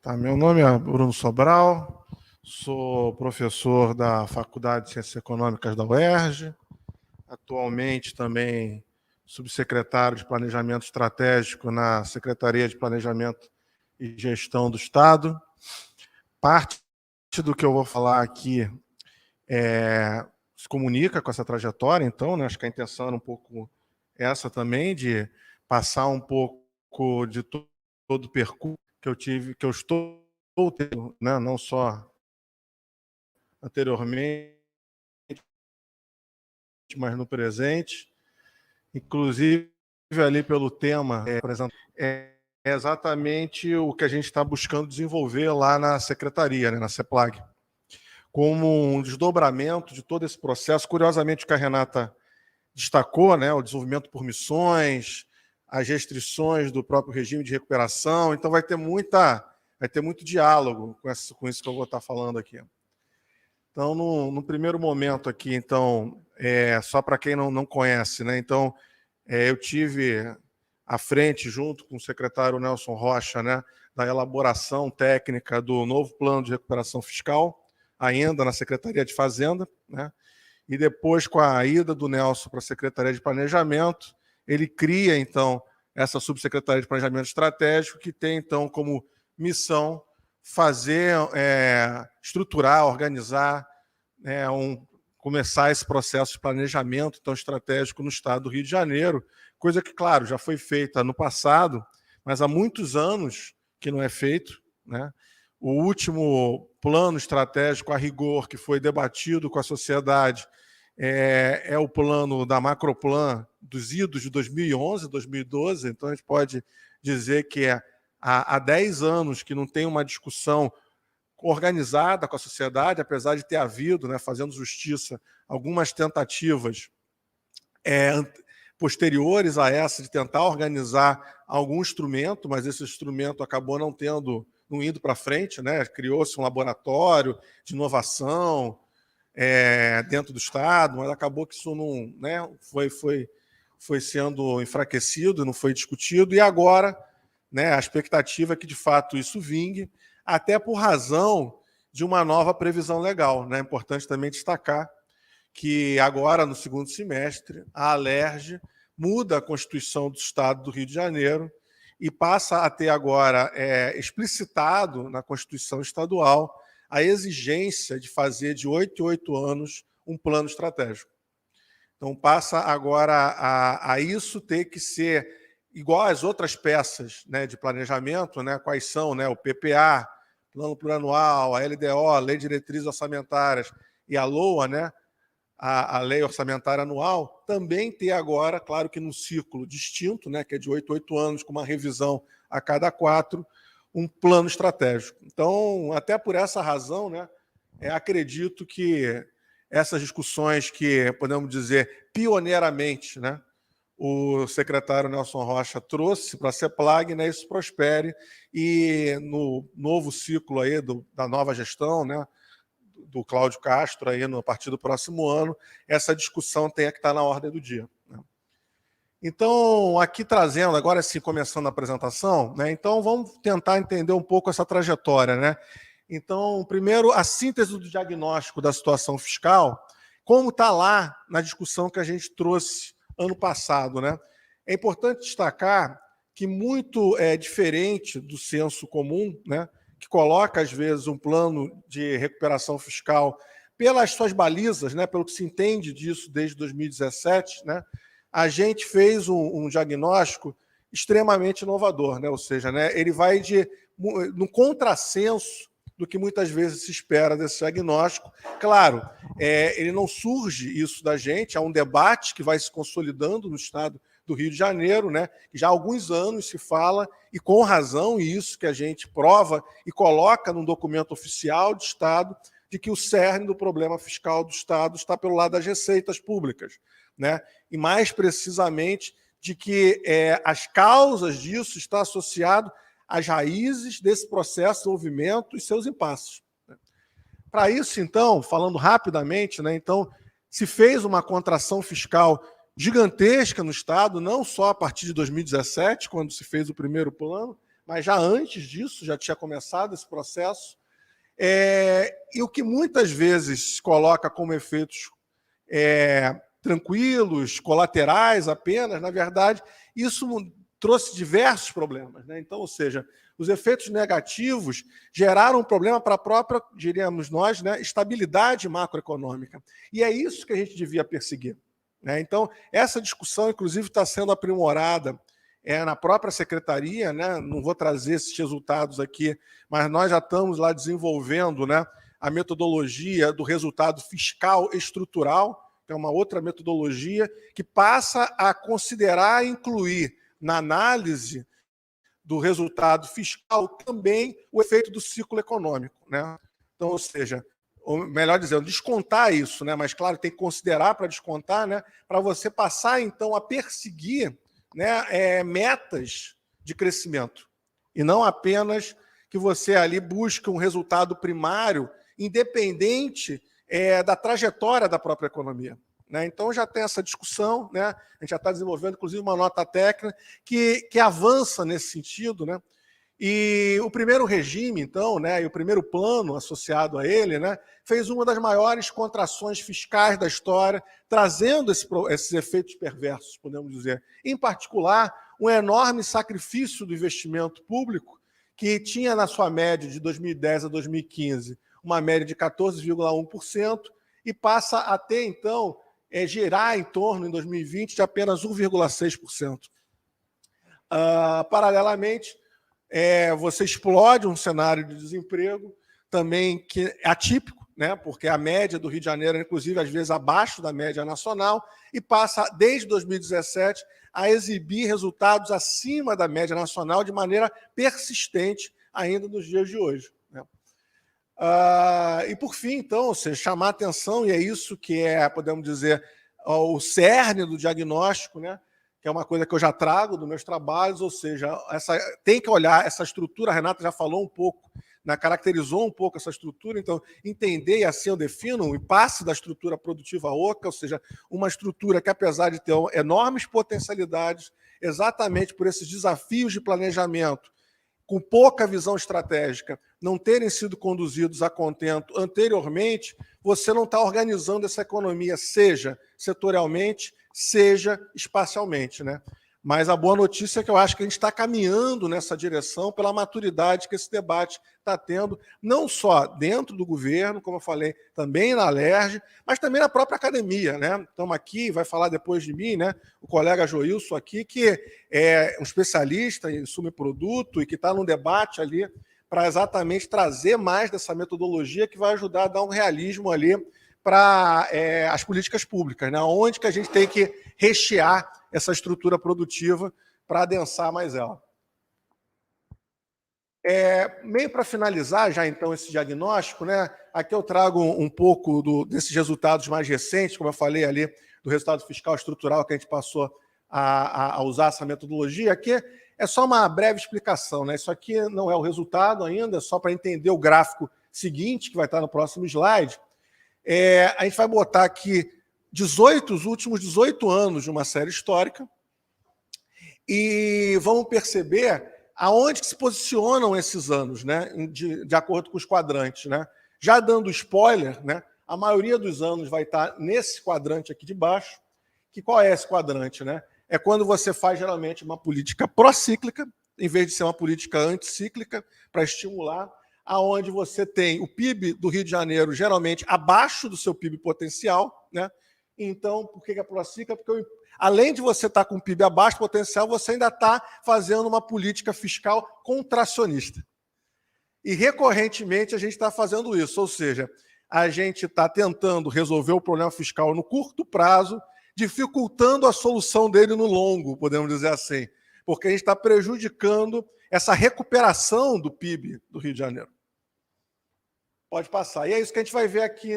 Tá, meu nome é Bruno Sobral, sou professor da Faculdade de Ciências Econômicas da UERJ, atualmente também subsecretário de Planejamento Estratégico na Secretaria de Planejamento e Gestão do Estado. Parte do que eu vou falar aqui se comunica com essa trajetória, então, né? Acho que a intenção era um pouco essa também, de passar um pouco de todo o percurso que eu tive, que eu estou tendo, né? Não só anteriormente, mas no presente, inclusive ali pelo tema é exatamente o que a gente está buscando desenvolver lá na secretaria, né, na CEPLAG, como um desdobramento de todo esse processo. Curiosamente, o que a Renata destacou, né, o desenvolvimento por missões, as restrições do próprio regime de recuperação. Então vai ter muito diálogo com isso que eu vou estar falando aqui. Então, no primeiro momento aqui, então, só para quem não conhece, né? Então, eu tive à frente, junto com o secretário Nelson Rocha, né, da elaboração técnica do novo plano de recuperação fiscal, ainda na Secretaria de Fazenda, né? E depois, com a ida do Nelson para a Secretaria de Planejamento, ele cria, então, essa subsecretaria de Planejamento Estratégico, que tem, então, como missão fazer, estruturar, organizar, começar esse processo de planejamento tão estratégico no estado do Rio de Janeiro, coisa que, claro, já foi feita no passado, mas há muitos anos que não é feito, né? O último plano estratégico a rigor que foi debatido com a sociedade é o plano da Macroplan dos idos de 2011, 2012, então a gente pode dizer que há 10 anos que não tem uma discussão organizada com a sociedade, apesar de ter havido, né, fazendo justiça, algumas tentativas posteriores a essa de tentar organizar algum instrumento, mas esse instrumento acabou não indo para frente, né? Criou-se um laboratório de inovação dentro do Estado, mas acabou que isso não, né, foi sendo enfraquecido, não foi discutido, e agora, né, a expectativa é que, de fato, isso vingue, até por razão de uma nova previsão legal, né? É importante também destacar que agora, no segundo semestre, a Alerj muda a Constituição do Estado do Rio de Janeiro e passa a ter agora explicitado na Constituição Estadual a exigência de fazer de 8 em 8 anos um plano estratégico. Então, passa agora a isso ter que ser igual às outras peças, né, de planejamento, né, quais são, né, o PPA, Plano Plurianual, a LDO, Lei de Diretrizes Orçamentárias, e a LOA, né, a Lei Orçamentária Anual, também ter agora, claro que num ciclo distinto, né, que é de 8 em 8 anos, com uma revisão a cada 4, um plano estratégico. Então, até por essa razão, né, acredito que essas discussões que, podemos dizer, pioneiramente, né, o secretário Nelson Rocha trouxe para a CEPLAG, né, isso prospere, e no novo ciclo aí da nova gestão, né, do Cláudio Castro, aí, a partir do próximo ano, essa discussão tenha que estar na ordem do dia, né? Então, aqui trazendo, agora sim, começando a apresentação, né, então vamos tentar entender um pouco essa trajetória, né? Então, primeiro, a síntese do diagnóstico da situação fiscal, como está lá na discussão que a gente trouxe ano passado, né? É importante destacar que muito diferente do senso comum, né, que coloca, às vezes, um plano de recuperação fiscal pelas suas balizas, né, pelo que se entende disso desde 2017, né, a gente fez um diagnóstico extremamente inovador, né, ou seja, né, ele vai no contrassenso do que muitas vezes se espera desse diagnóstico. Claro, ele não surge isso da gente, há um debate que vai se consolidando no Estado do Rio de Janeiro, né? Já há alguns anos se fala, e com razão, e isso que a gente prova e coloca num documento oficial de Estado, de que o cerne do problema fiscal do Estado está pelo lado das receitas públicas, né? E mais precisamente de que as causas disso estão associadas às raízes desse processo de desenvolvimento e seus impasses. Para isso, então, falando rapidamente, né, então, se fez uma contração fiscal gigantesca no Estado, não só a partir de 2017, quando se fez o primeiro plano, mas já antes disso já tinha começado esse processo. E o que muitas vezes coloca como efeitos tranquilos, colaterais apenas, na verdade, isso trouxe diversos problemas, né? Então, ou seja, os efeitos negativos geraram um problema para a própria, diríamos nós, né, estabilidade macroeconômica. E é isso que a gente devia perseguir, né? Então, essa discussão, inclusive, está sendo aprimorada na própria secretaria, né? Não vou trazer esses resultados aqui, mas nós já estamos lá desenvolvendo, né, a metodologia do resultado fiscal estrutural, que é uma outra metodologia que passa a considerar e incluir na análise do resultado fiscal também o efeito do ciclo econômico, né? Então, ou seja, ou melhor dizendo, descontar isso, né? Mas claro, tem que considerar para descontar, né? Para você passar então a perseguir, né, metas de crescimento e não apenas que você ali busque um resultado primário independente da trajetória da própria economia, né? Então já tem essa discussão, né? A gente já está desenvolvendo, inclusive, uma nota técnica que avança nesse sentido, né? E o primeiro regime, então, né, e o primeiro plano associado a ele, né, fez uma das maiores contrações fiscais da história, trazendo esses efeitos perversos, podemos dizer. Em particular, um enorme sacrifício do investimento público, que tinha na sua média de 2010 a 2015 uma média de 14,1%, e passa a ter, então, gerar em torno, em 2020, de apenas 1,6%. Paralelamente, você explode um cenário de desemprego também que é atípico, né? Porque a média do Rio de Janeiro, inclusive, às vezes abaixo da média nacional, e passa, desde 2017, a exibir resultados acima da média nacional de maneira persistente ainda nos dias de hoje, né? E, por fim, então, ou seja, chamar atenção, e é isso que podemos dizer, o cerne do diagnóstico, né? Que é uma coisa que eu já trago dos meus trabalhos, ou seja, tem que olhar essa estrutura, a Renata já falou um pouco, né, caracterizou um pouco essa estrutura, então entender, e assim eu defino, o impasse da estrutura produtiva oca, ou seja, uma estrutura que, apesar de ter enormes potencialidades, exatamente por esses desafios de planejamento, com pouca visão estratégica, não terem sido conduzidos a contento anteriormente, você não está organizando essa economia, seja setorialmente, seja espacialmente, né? Mas a boa notícia é que eu acho que a gente está caminhando nessa direção pela maturidade que esse debate está tendo, não só dentro do governo, como eu falei, também na Alerj, mas também na própria academia, né? Estamos aqui, vai falar depois de mim, né? O colega Joilson aqui, que é um especialista em subproduto e que está num debate ali para exatamente trazer mais dessa metodologia que vai ajudar a dar um realismo ali para as políticas públicas, né? Onde que a gente tem que rechear essa estrutura produtiva para adensar mais ela. Meio para finalizar já, então, esse diagnóstico, né? Aqui eu trago um pouco desses resultados mais recentes, como eu falei ali, do resultado fiscal estrutural que a gente passou a usar essa metodologia. Aqui é só uma breve explicação, né? Isso aqui não é o resultado ainda, é só para entender o gráfico seguinte, que vai estar no próximo slide. A gente vai botar aqui os últimos 18 anos de uma série histórica e vamos perceber aonde que se posicionam esses anos, né, de acordo com os quadrantes, né? Já dando spoiler, né, a maioria dos anos vai estar nesse quadrante aqui de baixo. Qual é esse quadrante, né? É quando você faz, geralmente, uma política procíclica, em vez de ser uma política anticíclica, para estimular, aonde você tem o PIB do Rio de Janeiro, geralmente, abaixo do seu PIB potencial, né? Então, por que é procíclica? Porque, além de você estar com o PIB abaixo do potencial, você ainda está fazendo uma política fiscal contracionista. E, recorrentemente, a gente está fazendo isso, ou seja, a gente está tentando resolver o problema fiscal no curto prazo, dificultando a solução dele no longo, podemos dizer assim, porque a gente está prejudicando essa recuperação do PIB do Rio de Janeiro. Pode passar. E é isso que a gente vai ver aqui,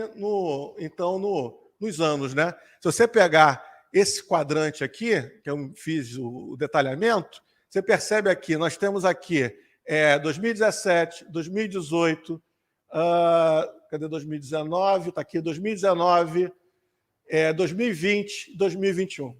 nos anos, né? Se você pegar esse quadrante aqui, que eu fiz o detalhamento, você percebe aqui, nós temos aqui 2017, 2018, cadê 2019? Está aqui 2019, 2020 e 2021.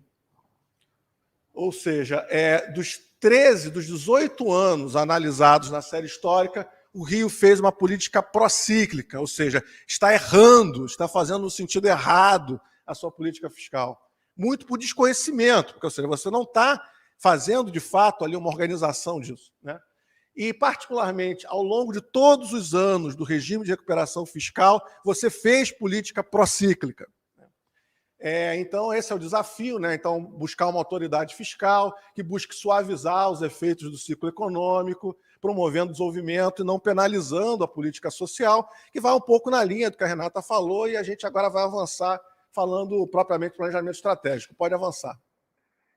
Ou seja, dos 13 dos 18 anos analisados na série histórica, o Rio fez uma política procíclica, ou seja, está errando, está fazendo no sentido errado a sua política fiscal. Muito por desconhecimento, porque, ou seja, você não está fazendo, de fato, ali uma organização disso, né? E, particularmente, ao longo de todos os anos do regime de recuperação fiscal, você fez política procíclica. Então, esse é o desafio, né? Então, buscar uma autoridade fiscal que busque suavizar os efeitos do ciclo econômico, promovendo o desenvolvimento e não penalizando a política social, que vai um pouco na linha do que a Renata falou, e a gente agora vai avançar falando propriamente do planejamento estratégico. Pode avançar.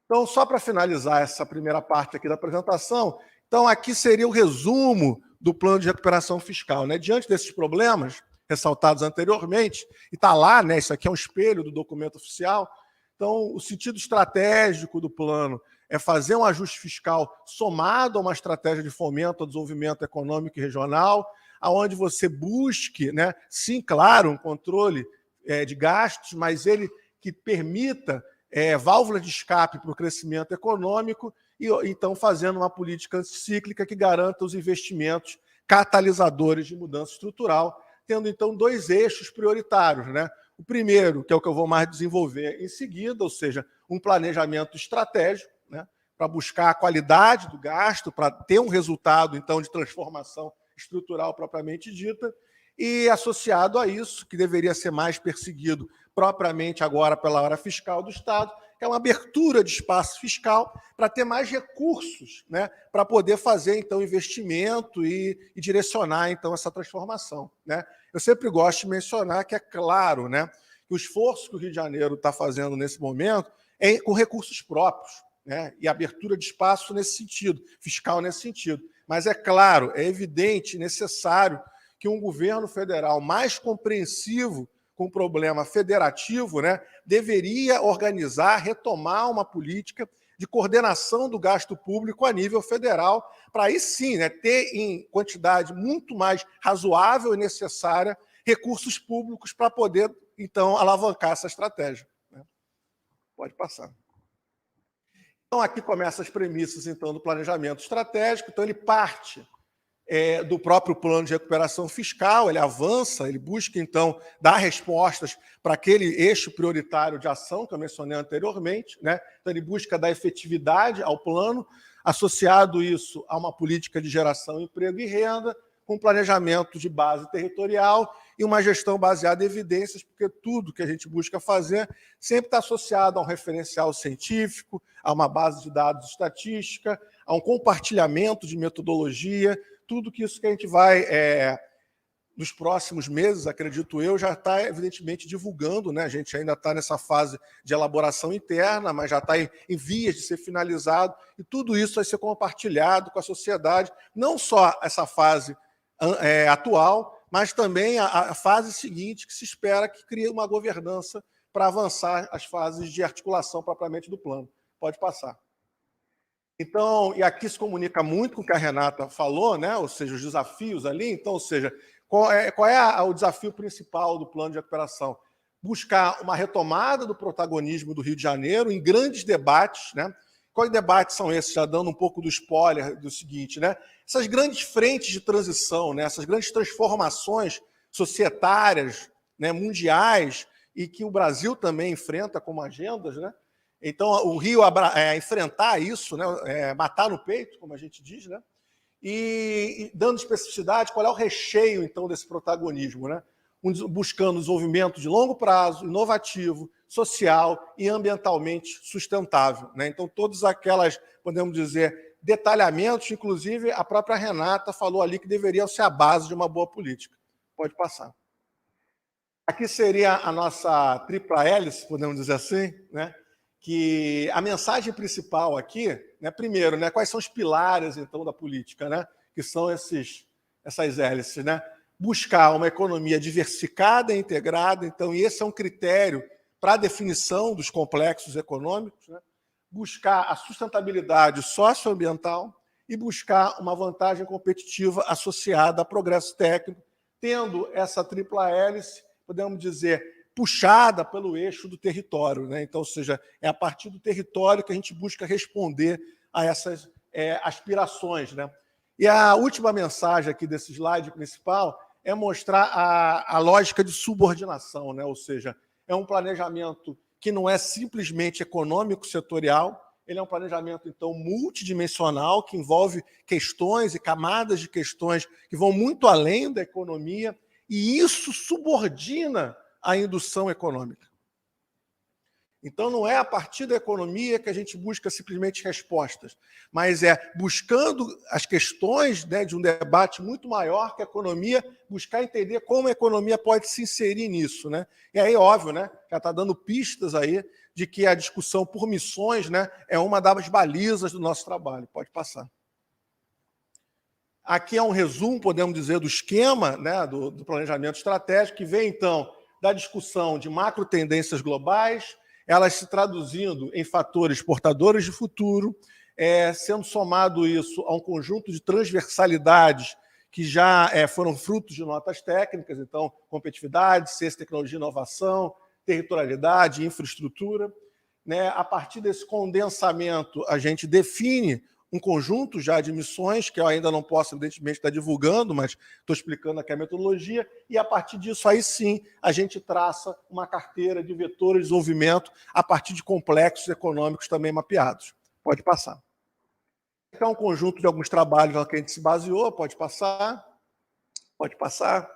Então, só para finalizar essa primeira parte aqui da apresentação, então aqui seria o resumo do plano de recuperação fiscal, né? Diante desses problemas ressaltados anteriormente, e está lá, né? Isso aqui é um espelho do documento oficial. Então, o sentido estratégico do plano é fazer um ajuste fiscal somado a uma estratégia de fomento ao desenvolvimento econômico e regional, aonde você busque, né, sim, claro, um controle de gastos, mas ele que permita válvula de escape para o crescimento econômico e, então, fazendo uma política anticíclica que garanta os investimentos catalisadores de mudança estrutural, tendo, então, dois eixos prioritários, né? O primeiro, que é o que eu vou mais desenvolver em seguida, ou seja, um planejamento estratégico, né, para buscar a qualidade do gasto, para ter um resultado, então, de transformação estrutural propriamente dita, e associado a isso, que deveria ser mais perseguido propriamente agora pela área fiscal do Estado, que é uma abertura de espaço fiscal para ter mais recursos, né, para poder fazer, então, investimento e direcionar, então, essa transformação, né? Eu sempre gosto de mencionar que é claro, né, que o esforço que o Rio de Janeiro está fazendo nesse momento é com recursos próprios, né, e abertura de espaço nesse sentido, fiscal nesse sentido. Mas é claro, é evidente, necessário que um governo federal mais compreensivo com o problema federativo, né, deveria organizar, retomar uma política de coordenação do gasto público a nível federal, para aí sim, né, ter em quantidade muito mais razoável e necessária recursos públicos para poder, então, alavancar essa estratégia, né? Pode passar. Então, aqui começam as premissas, então, do planejamento estratégico. Então, ele parte do próprio plano de recuperação fiscal, ele avança, ele busca, então, dar respostas para aquele eixo prioritário de ação que eu mencionei anteriormente, né? Então, ele busca dar efetividade ao plano, associado isso a uma política de geração, emprego e renda, com planejamento de base territorial e uma gestão baseada em evidências, porque tudo que a gente busca fazer sempre está associado a um referencial científico, a uma base de dados estatística, a um compartilhamento de metodologia. Tudo que isso que a gente vai, nos próximos meses, acredito eu, já está, evidentemente, divulgando, né? A gente ainda está nessa fase de elaboração interna, mas já está em vias de ser finalizado, e tudo isso vai ser compartilhado com a sociedade, não só essa fase atual, mas também a fase seguinte, que se espera que crie uma governança para avançar as fases de articulação propriamente do plano. Pode passar. Então, e aqui se comunica muito com o que a Renata falou, né? Ou seja, os desafios ali. Então, ou seja, qual é o desafio principal do plano de recuperação? Buscar uma retomada do protagonismo do Rio de Janeiro em grandes debates, né? Quais debates são esses? Já dando um pouco do spoiler do seguinte, né? Essas grandes frentes de transição, né? Essas grandes transformações societárias, né? Mundiais, e que o Brasil também enfrenta como agendas, né? Então, o Rio enfrentar isso, né, matar no peito, como a gente diz, né, e dando especificidade, qual é o recheio, então, desse protagonismo, né, buscando desenvolvimento de longo prazo, inovativo, social e ambientalmente sustentável, né? Então, todas aquelas, podemos dizer, detalhamentos, inclusive a própria Renata falou ali que deveriam ser a base de uma boa política. Pode passar. Aqui seria a nossa tripla hélice, podemos dizer assim, né? Que a mensagem principal aqui, né, primeiro, né, quais são os pilares, então, da política, né, que são essas hélices, né? Buscar uma economia diversificada e integrada, então, e esse é um critério para a definição dos complexos econômicos, né? Buscar a sustentabilidade socioambiental e buscar uma vantagem competitiva associada a progresso técnico, tendo essa tripla hélice, podemos dizer, puxada pelo eixo do território, né? Então, ou seja, é a partir do território que a gente busca responder a essas aspirações, né? E a última mensagem aqui desse slide principal é mostrar a lógica de subordinação, né? Ou seja, é um planejamento que não é simplesmente econômico setorial, ele é um planejamento, então, multidimensional, que envolve questões e camadas de questões que vão muito além da economia, e isso subordina a indução econômica. Então, não é a partir da economia que a gente busca simplesmente respostas, mas é buscando as questões, né, de um debate muito maior que a economia, buscar entender como a economia pode se inserir nisso, né? E aí, óbvio, né, já está dando pistas aí de que a discussão por missões, né, é uma das balizas do nosso trabalho. Pode passar. Aqui é um resumo, podemos dizer, do esquema, né, do planejamento estratégico, que vem, então, da discussão de macro tendências globais, elas se traduzindo em fatores portadores de futuro, sendo somado isso a um conjunto de transversalidades que já foram frutos de notas técnicas, então, competitividade, ciência, tecnologia e inovação, territorialidade, infraestrutura. Né? A partir desse condensamento, a gente define um conjunto já de missões, que eu ainda não posso, evidentemente, estar divulgando, mas estou explicando aqui a metodologia, e a partir disso, aí sim, a gente traça uma carteira de vetores de desenvolvimento a partir de complexos econômicos também mapeados. Pode passar. Então, um conjunto de alguns trabalhos que a gente se baseou, pode passar. Pode passar.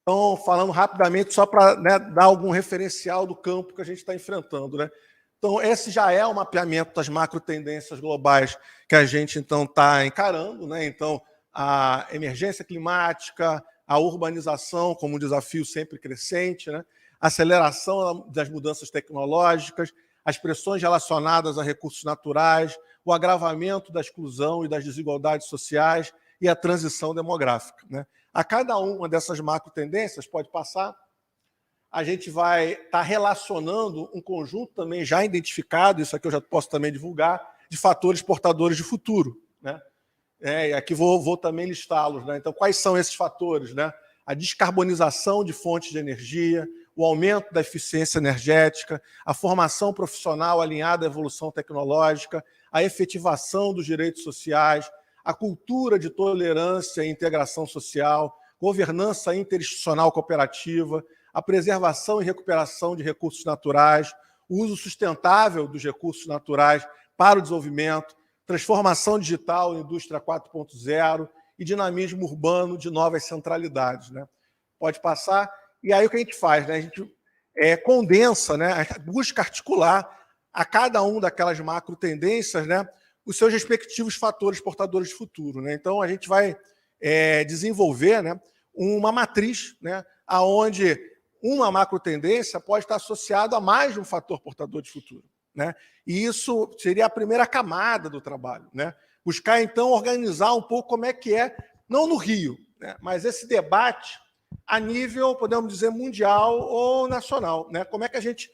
Então, falando rapidamente, só para, né, dar algum referencial do campo que a gente está enfrentando, né? Então, esse já é o mapeamento das macro tendências globais que a gente, então, está encarando, né? Então, a emergência climática, a urbanização como um desafio sempre crescente, né? A aceleração das mudanças tecnológicas, as pressões relacionadas a recursos naturais, o agravamento da exclusão e das desigualdades sociais e a transição demográfica, né? A cada uma dessas macro tendências, pode passar, a gente vai estar relacionando um conjunto também já identificado, isso aqui eu já posso também divulgar, de fatores portadores de futuro, né? E aqui vou também listá-los, né? Então, quais são esses fatores, né? A descarbonização de fontes de energia, o aumento da eficiência energética, a formação profissional alinhada à evolução tecnológica, a efetivação dos direitos sociais, a cultura de tolerância e integração social, governança interinstitucional cooperativa, a preservação e recuperação de recursos naturais, o uso sustentável dos recursos naturais para o desenvolvimento, transformação digital, indústria 4.0 e dinamismo urbano de novas centralidades, né? Pode passar. E aí o que a gente faz, né? A gente condensa, né? Busca articular a cada um daquelas macro tendências, né, os seus respectivos fatores portadores de futuro, né? Então, a gente vai desenvolver, né, uma matriz, né, onde uma macro tendência pode estar associada a mais de um fator portador de futuro, né? E isso seria a primeira camada do trabalho, né? Buscar, então, organizar um pouco como é que é, não no Rio, né, mas esse debate a nível, podemos dizer, mundial ou nacional, né? Como é que a gente...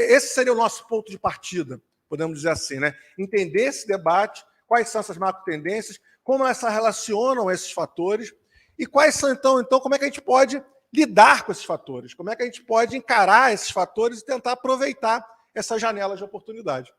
Esse seria o nosso ponto de partida, podemos dizer assim, né? Entender esse debate, quais são essas macro tendências, como elas se relacionam a esses fatores e quais são, então, como é que a gente pode lidar com esses fatores, como é que a gente pode encarar esses fatores e tentar aproveitar essa janela de oportunidade.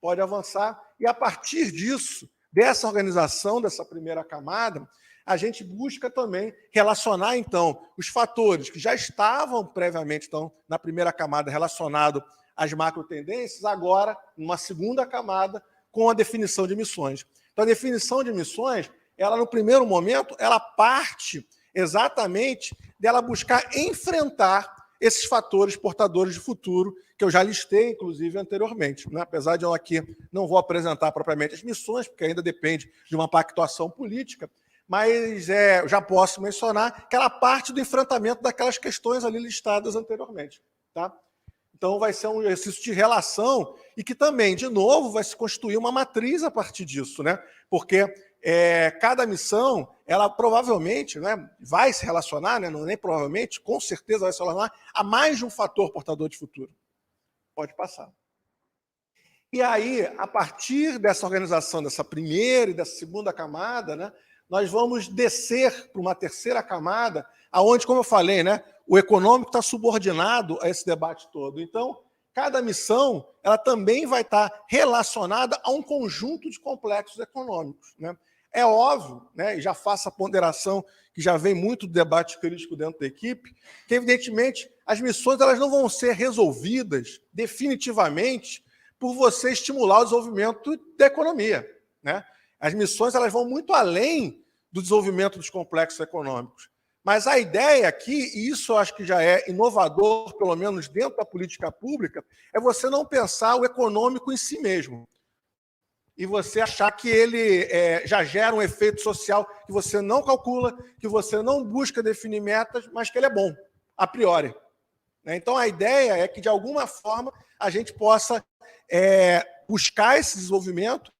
Pode avançar. E, a partir disso, dessa organização, dessa primeira camada, a gente busca também relacionar, então, os fatores que já estavam previamente, então, na primeira camada relacionado às macro tendências, agora, numa segunda camada, com a definição de missões. Então, a definição de missões, ela, no primeiro momento, ela parte exatamente dela buscar enfrentar esses fatores portadores de futuro, que eu já listei, inclusive, anteriormente, né? Apesar de eu aqui não vou apresentar propriamente as missões, porque ainda depende de uma pactuação política, mas já posso mencionar que ela parte do enfrentamento daquelas questões ali listadas anteriormente, tá? Então, vai ser um exercício de relação e que também, de novo, vai se constituir uma matriz a partir disso, né? Porque cada missão, ela provavelmente, né, vai se relacionar, né, não nem provavelmente, com certeza vai se relacionar a mais de um fator portador de futuro. Pode passar. E aí, a partir dessa organização, dessa primeira e dessa segunda camada, né, nós vamos descer para uma terceira camada, aonde, como eu falei, né, o econômico está subordinado a esse debate todo. Então, cada missão ela também vai estar relacionada a um conjunto de complexos econômicos, né? É óbvio, né, e já faço a ponderação que já vem muito do debate crítico dentro da equipe, que, evidentemente, as missões elas não vão ser resolvidas definitivamente por você estimular o desenvolvimento da economia, né? As missões elas vão muito além do desenvolvimento dos complexos econômicos. Mas a ideia aqui, e isso eu acho que já é inovador, pelo menos dentro da política pública, é você não pensar o econômico em si mesmo. E você achar que ele já gera um efeito social que você não calcula, que você não busca definir metas, mas que ele é bom, a priori. Então, a ideia é que, de alguma forma, a gente possa buscar esse desenvolvimento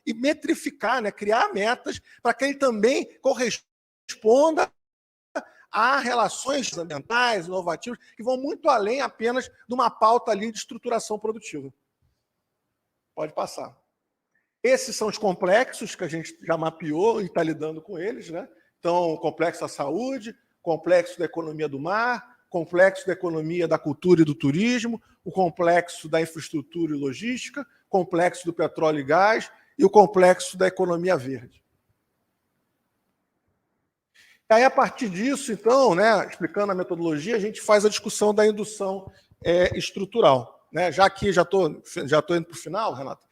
e metrificar, né, criar metas para que ele também corresponda a relações ambientais, inovativas, que vão muito além apenas de uma pauta ali de estruturação produtiva. Pode passar. Esses são os complexos que a gente já mapeou e está lidando com eles, né? Então, o complexo da saúde, complexo da economia do mar, complexo da economia da cultura e do turismo, o complexo da infraestrutura e logística, complexo do petróleo e gás e o complexo da economia verde. Aí, a partir disso, então, né, explicando a metodologia, a gente faz a discussão da indução estrutural, né? Já que já tô indo para o final, Renato,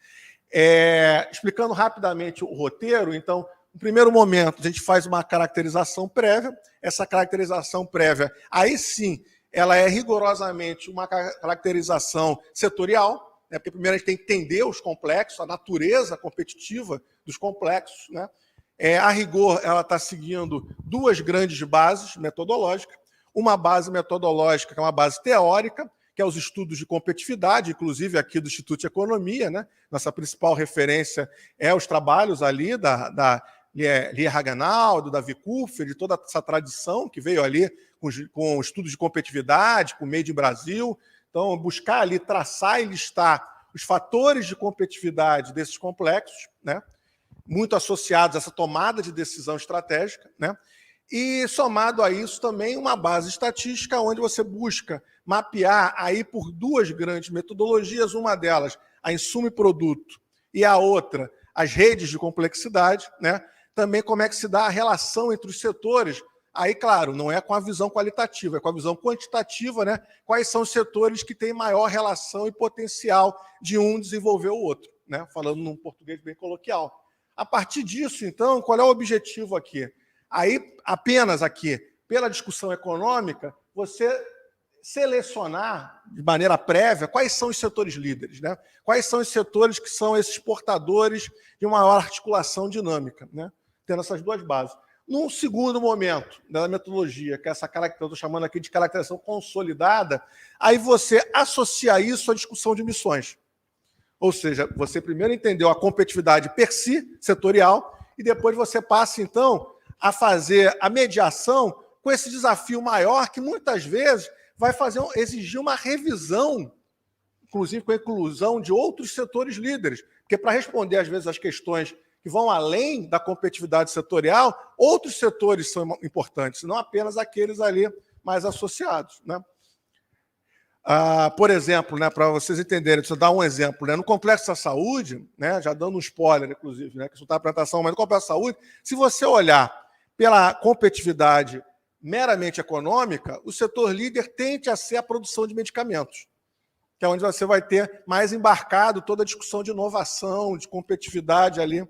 explicando rapidamente o roteiro. Então, no primeiro momento, a gente faz uma caracterização prévia. Essa caracterização prévia, aí sim, ela é rigorosamente uma caracterização setorial, né? Porque primeiro a gente tem que entender os complexos, a natureza competitiva dos complexos, né? A rigor, ela está seguindo duas grandes bases metodológicas. Uma base metodológica, que é uma base teórica, que é os estudos de competitividade, inclusive aqui do Instituto de Economia, né? Nossa principal referência é os trabalhos ali da Lia Hagenau, do Davi Kupfer, de toda essa tradição que veio ali com estudos de competitividade, com Made in Brasil. Então, buscar ali, traçar e listar os fatores de competitividade desses complexos, né? Muito associados a essa tomada de decisão estratégica, né? E, somado a isso, também uma base estatística onde você busca mapear aí por duas grandes metodologias, uma delas a insumo e produto e a outra as redes de complexidade, né? Também como é que se dá a relação entre os setores. Aí, claro, não é com a visão qualitativa, é com a visão quantitativa, né? Quais são os setores que têm maior relação e potencial de um desenvolver o outro, né? Falando num português bem coloquial. A partir disso, então, qual é o objetivo aqui? Aí, apenas aqui, pela discussão econômica, você selecionar de maneira prévia quais são os setores líderes, né? Quais são os setores que são esses portadores de uma maior articulação dinâmica, né? Tendo essas duas bases. Num segundo momento da metodologia, que é essa que eu estou chamando aqui de caracterização consolidada, aí você associa isso à discussão de missões. Ou seja, você primeiro entendeu a competitividade per si, setorial, e depois você passa, então, a fazer a mediação com esse desafio maior que, muitas vezes, vai exigir uma revisão, inclusive com a inclusão de outros setores líderes. Porque, para responder, às vezes, as questões que vão além da competitividade setorial, outros setores são importantes, não apenas aqueles ali mais associados, né? Por exemplo, né, para vocês entenderem, deixa eu dar um exemplo, né, no complexo da saúde, né, já dando um spoiler, inclusive, né, que isso está na apresentação, mas no complexo da saúde, se você olhar pela competitividade meramente econômica, o setor líder tende a ser a produção de medicamentos, que é onde você vai ter mais embarcado toda a discussão de inovação, de competitividade ali,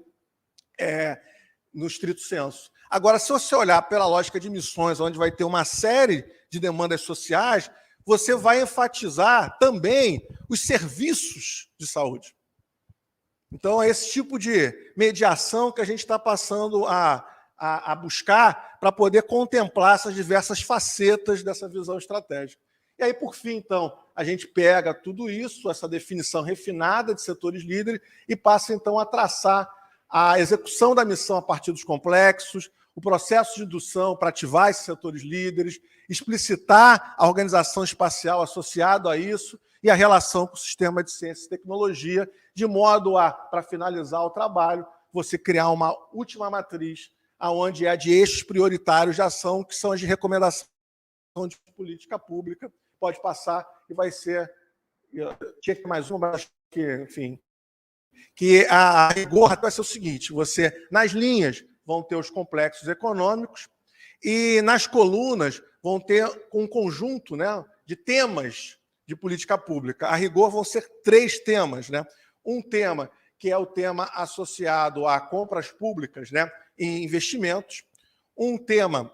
no estrito senso. Agora, se você olhar pela lógica de missões, onde vai ter uma série de demandas sociais, você vai enfatizar também os serviços de saúde. Então, é esse tipo de mediação que a gente está passando a buscar para poder contemplar essas diversas facetas dessa visão estratégica. E aí, por fim, então, a gente pega tudo isso, essa definição refinada de setores líderes, e passa, então, a traçar a execução da missão a partir dos complexos, o processo de indução para ativar esses setores líderes, explicitar a organização espacial associada a isso e a relação com o sistema de ciência e tecnologia, de modo a, para finalizar o trabalho, você criar uma última matriz, onde é de eixos prioritários de ação, que são as de recomendação de política pública. Pode passar e vai ser tinha que ter mais uma, mas acho que, enfim, que a rigor vai ser o seguinte: você, nas linhas, vão ter os complexos econômicos e nas colunas vão ter um conjunto, né, de temas de política pública. A rigor vão ser 3 temas, né? Um tema que é o tema associado a compras públicas, né, e investimentos. Um tema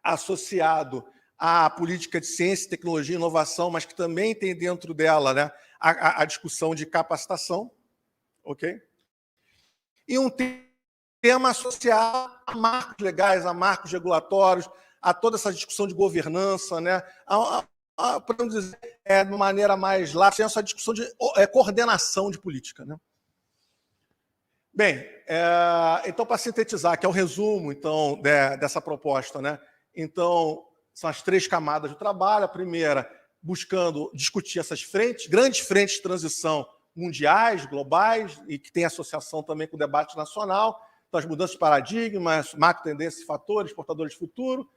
associado à política de ciência, tecnologia e inovação, mas que também tem dentro dela, né, a discussão de capacitação, ok? E um tema associado a marcos legais, a marcos regulatórios, a toda essa discussão de governança, né? Podemos dizer, de uma maneira mais larga, essa discussão de coordenação de política, né? Bem, então, para sintetizar, que é o resumo então, dessa proposta, né? Então, são as 3 camadas do trabalho. A primeira, buscando discutir essas frentes, grandes frentes de transição mundiais, globais, e que tem associação também com o debate nacional, então, as mudanças de paradigmas, macro tendências e fatores, portadores de futuro,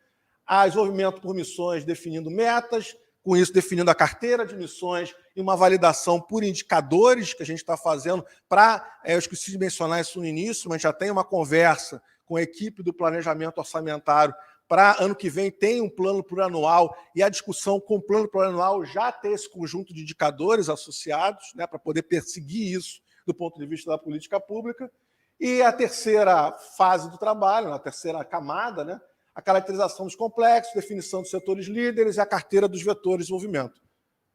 a desenvolvimento por missões definindo metas, com isso definindo a carteira de missões e uma validação por indicadores que a gente está fazendo para, eu esqueci de mencionar isso no início, mas já tem uma conversa com a equipe do planejamento orçamentário para ano que vem tem um plano plurianual e a discussão com o plano plurianual já ter esse conjunto de indicadores associados, né, para poder perseguir isso do ponto de vista da política pública. E a terceira fase do trabalho, a terceira camada, né, a caracterização dos complexos, definição dos setores líderes e a carteira dos vetores de desenvolvimento.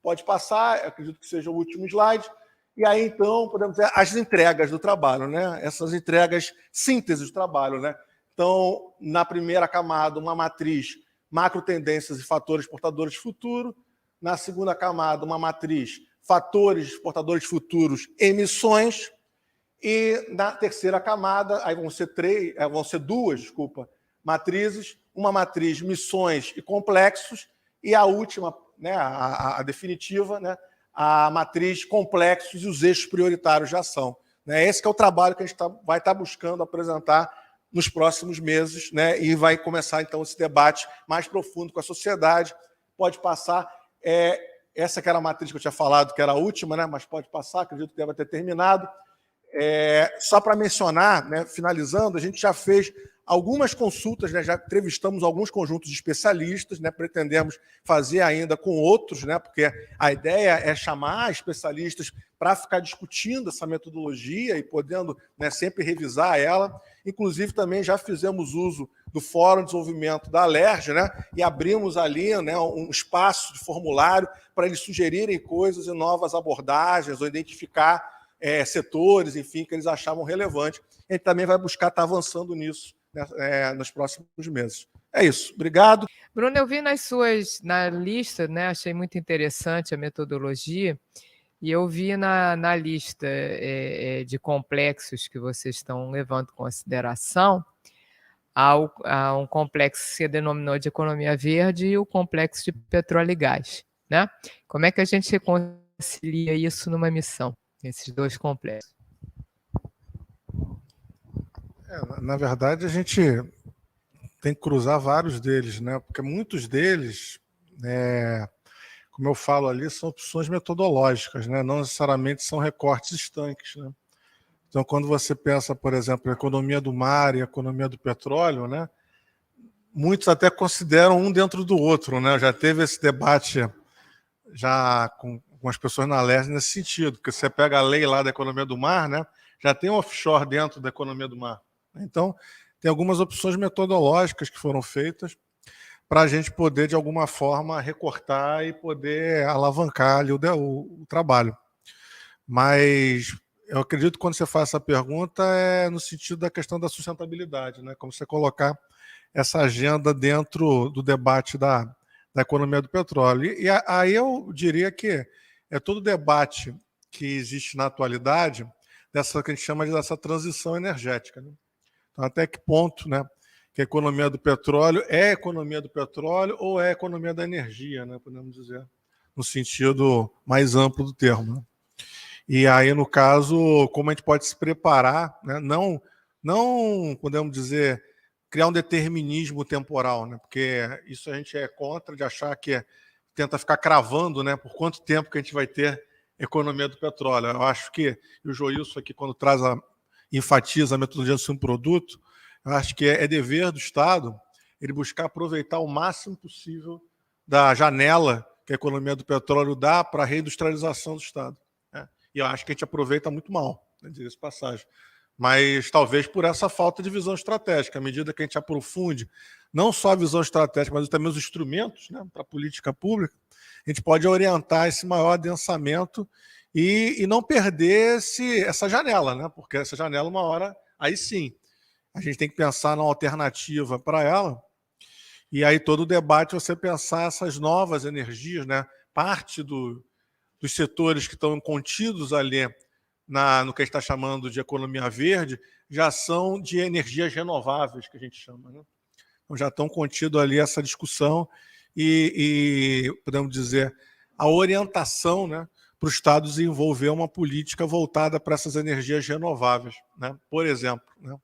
Pode passar, acredito que seja o último slide. E aí, então, podemos dizer as entregas do trabalho, né? Essas entregas, síntese do trabalho, né? Então, na primeira camada, uma matriz macro tendências e fatores portadores de futuro. Na segunda camada, uma matriz fatores portadores de futuros, emissões. E na terceira camada, aí vão ser 2, matrizes, uma matriz missões e complexos, e a última, né, a definitiva, né, a matriz complexos e os eixos prioritários de ação. Né? Esse que é o trabalho que a gente vai estar buscando apresentar nos próximos meses, né, e vai começar, então, esse debate mais profundo com a sociedade. Pode passar. Essa que era a matriz que eu tinha falado, que era a última, né, mas pode passar, acredito que deve ter terminado. Só para mencionar, né, finalizando, a gente já fez algumas consultas, né, já entrevistamos alguns conjuntos de especialistas, né, pretendemos fazer ainda com outros, né, porque a ideia é chamar especialistas para ficar discutindo essa metodologia e podendo, né, sempre revisar ela. Inclusive, também já fizemos uso do Fórum de Desenvolvimento da Alerj, né, e abrimos ali, né, um espaço de formulário para eles sugerirem coisas e novas abordagens ou identificar setores, enfim, que eles achavam relevante. A gente também vai buscar estar avançando nisso, né, nos próximos meses. É isso. Obrigado. Bruno, eu vi na lista, né, achei muito interessante a metodologia, e eu vi na lista de complexos que vocês estão levando em consideração, há um complexo que você denominou de economia verde e o complexo de petróleo e gás. Né? Como é que a gente reconcilia isso numa missão? Esses 2 complexos. Na verdade, a gente tem que cruzar vários deles, né? Porque muitos deles, como eu falo ali, são opções metodológicas, né? Não necessariamente são recortes estanques, né? Então, quando você pensa, por exemplo, a economia do mar e a economia do petróleo, né? Muitos até consideram um dentro do outro, né? Já teve esse debate já com as pessoas na Alerj nesse sentido, porque você pega a lei lá da economia do mar, né, já tem um offshore dentro da economia do mar. Então, tem algumas opções metodológicas que foram feitas para a gente poder, de alguma forma, recortar e poder alavancar ali o trabalho. Mas eu acredito que quando você faz essa pergunta é no sentido da questão da sustentabilidade, né, como você colocar essa agenda dentro do debate da economia do petróleo. E aí eu diria que é todo o debate que existe na atualidade dessa que a gente chama dessa transição energética. Né? Então, até que ponto, né, que a economia do petróleo é a economia do petróleo ou é a economia da energia, né, podemos dizer, no sentido mais amplo do termo. Né? E aí, no caso, como a gente pode se preparar, né, não podemos dizer, criar um determinismo temporal, né? Porque isso a gente é contra, de achar que tenta ficar cravando, né, por quanto tempo que a gente vai ter economia do petróleo. Eu acho que o Joilson aqui, quando enfatiza a metodologia do subproduto, eu acho que é dever do Estado ele buscar aproveitar o máximo possível da janela que a economia do petróleo dá para a reindustrialização do Estado. Né? E eu acho que a gente aproveita muito mal, né, diga-se de passagem. Mas talvez por essa falta de visão estratégica. À medida que a gente aprofunde não só a visão estratégica, mas também os instrumentos, né, para a política pública, a gente pode orientar esse maior adensamento e não perder essa janela, né? Porque essa janela, uma hora, aí sim, a gente tem que pensar numa alternativa para ela, e aí todo o debate você pensar essas novas energias, né? Parte dos setores que estão contidos ali no que a gente está chamando de economia verde, já são de energias renováveis, que a gente chama, né? Então já estão contidos ali essa discussão e podemos dizer, a orientação, né, para o Estado desenvolver uma política voltada para essas energias renováveis, né, por exemplo. Né?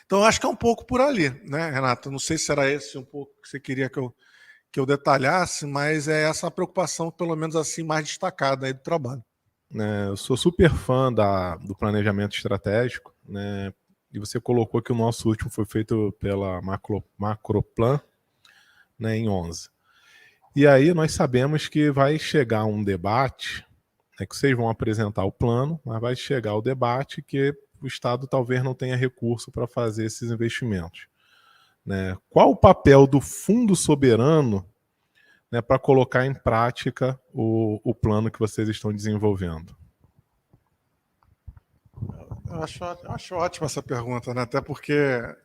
Então, acho que é um pouco por ali, né, Renata? Não sei se era esse um pouco que você queria que eu detalhasse, mas é essa a preocupação, pelo menos assim, mais destacada aí do trabalho. Eu sou super fã do planejamento estratégico, né? E você colocou que o nosso último foi feito pela Macroplan, né, em 11. E aí nós sabemos que vai chegar um debate, né, que vocês vão apresentar o plano, mas vai chegar o debate que o Estado talvez não tenha recurso para fazer esses investimentos. Né? Qual o papel do Fundo Soberano, né, para colocar em prática o plano que vocês estão desenvolvendo? Eu acho ótima essa pergunta, né? Até porque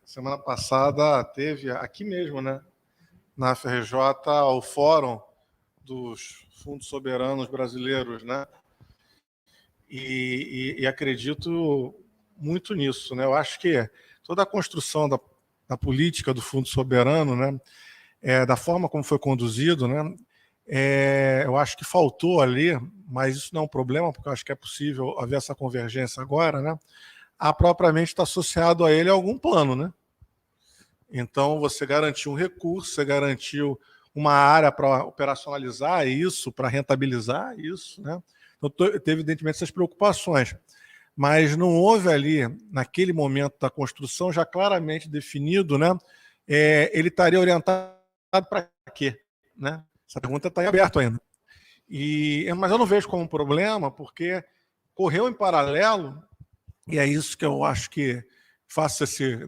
semana passada teve aqui mesmo, né, na FRJ, o Fórum dos Fundos Soberanos Brasileiros, né? E acredito muito nisso, né? Eu acho que toda a construção da política do Fundo Soberano, né, da forma como foi conduzido, né, eu acho que faltou ali, mas isso não é um problema, porque eu acho que é possível haver essa convergência agora, né? A propriamente está associado a ele algum plano, né? Então, você garantiu um recurso, você garantiu uma área para operacionalizar isso, para rentabilizar isso, né? Então, teve, evidentemente, essas preocupações. Mas não houve ali, naquele momento da construção, já claramente definido, né? Ele estaria orientado para quê? Né? Essa pergunta está em aberto ainda. Mas eu não vejo como um problema, porque correu em paralelo, e é isso que eu acho que faço esse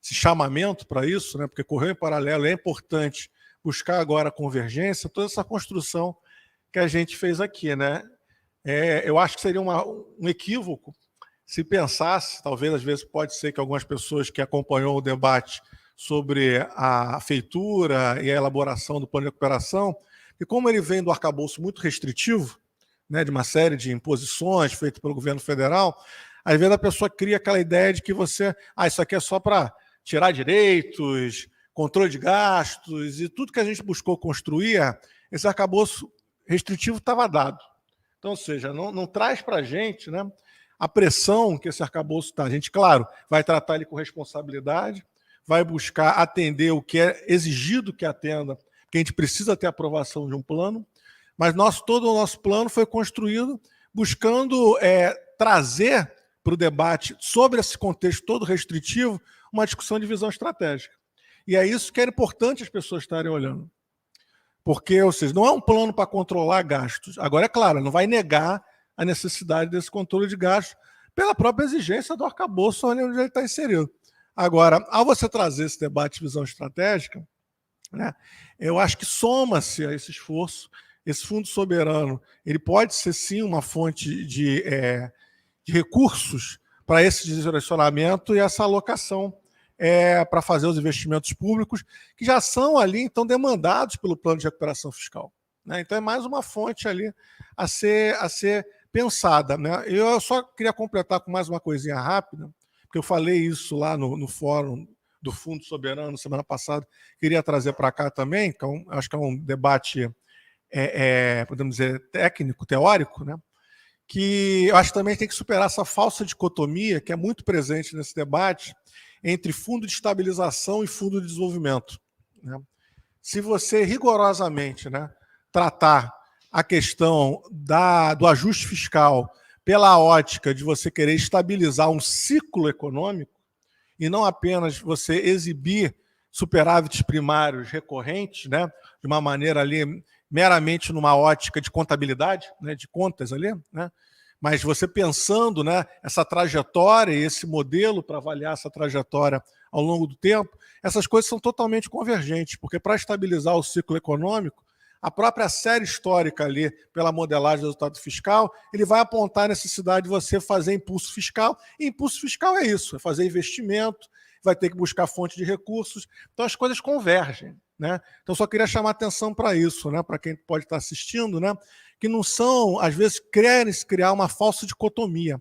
chamamento para isso, né? Porque correu em paralelo, é importante buscar agora a convergência, toda essa construção que a gente fez aqui, né? Eu acho que seria um equívoco se pensasse, talvez às vezes pode ser que algumas pessoas que acompanhou o debate sobre a feitura e a elaboração do plano de recuperação, e como ele vem do arcabouço muito restritivo, né, de uma série de imposições feitas pelo governo federal, às vezes a pessoa cria aquela ideia de que isso aqui é só para tirar direitos, controle de gastos, e tudo que a gente buscou construir, esse arcabouço restritivo estava dado. Então, ou seja, não traz para a gente, né, a pressão que esse arcabouço está. A gente, claro, vai tratar ele com responsabilidade, vai buscar atender o que é exigido que atenda, porque a gente precisa ter aprovação de um plano, mas todo o nosso plano foi construído buscando trazer para o debate, sobre esse contexto todo restritivo, uma discussão de visão estratégica. E é isso que é importante as pessoas estarem olhando. Porque, ou seja, não é um plano para controlar gastos. Agora, é claro, não vai negar a necessidade desse controle de gastos pela própria exigência do arcabouço onde ele está inserido. Agora, ao você trazer esse debate de visão estratégica, né, eu acho que soma-se a esse esforço. Esse fundo soberano ele pode ser, sim, uma fonte de recursos para esse direcionamento e essa alocação para fazer os investimentos públicos, que já são ali, então, demandados pelo plano de recuperação fiscal. Né? Então, é mais uma fonte ali a ser pensada. Né? Eu só queria completar com mais uma coisinha rápida, porque eu falei isso lá no fórum do Fundo Soberano semana passada, queria trazer para cá também, que acho que é um debate, podemos dizer, técnico, teórico, né? Que eu acho que também tem que superar essa falsa dicotomia que é muito presente nesse debate entre fundo de estabilização e fundo de desenvolvimento. Né? se você rigorosamente, né, tratar a questão do ajuste fiscal pela ótica de você querer estabilizar um ciclo econômico e não apenas você exibir superávites primários recorrentes, né, de uma maneira ali meramente numa ótica de contabilidade, né, de contas ali, né, mas você pensando, né, essa trajetória e esse modelo para avaliar essa trajetória ao longo do tempo, essas coisas são totalmente convergentes, porque para estabilizar o ciclo econômico, a própria série histórica ali, pela modelagem do resultado fiscal, ele vai apontar a necessidade de você fazer impulso fiscal, e impulso fiscal é isso, é fazer investimento, vai ter que buscar fonte de recursos, então as coisas convergem, né? Então só queria chamar atenção para isso, né? Para quem pode estar assistindo, né? Que não são, às vezes, querem criar uma falsa dicotomia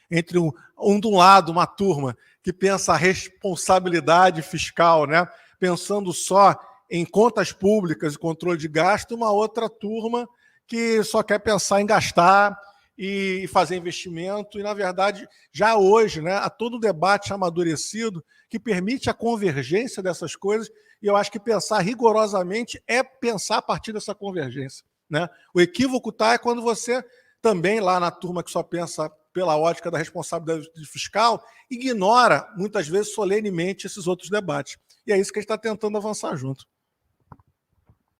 entre de um lado, uma turma que pensa a responsabilidade fiscal, né? Pensando só em contas públicas e controle de gasto, e uma outra turma que só quer pensar em gastar e fazer investimento, e, na verdade, já hoje, né, há todo um debate amadurecido que permite a convergência dessas coisas, e eu acho que pensar rigorosamente é pensar a partir dessa convergência, né? O equívoco é quando você, também lá na turma que só pensa pela ótica da responsabilidade fiscal, ignora, muitas vezes, solenemente, esses outros debates. E é isso que a gente está tentando avançar junto.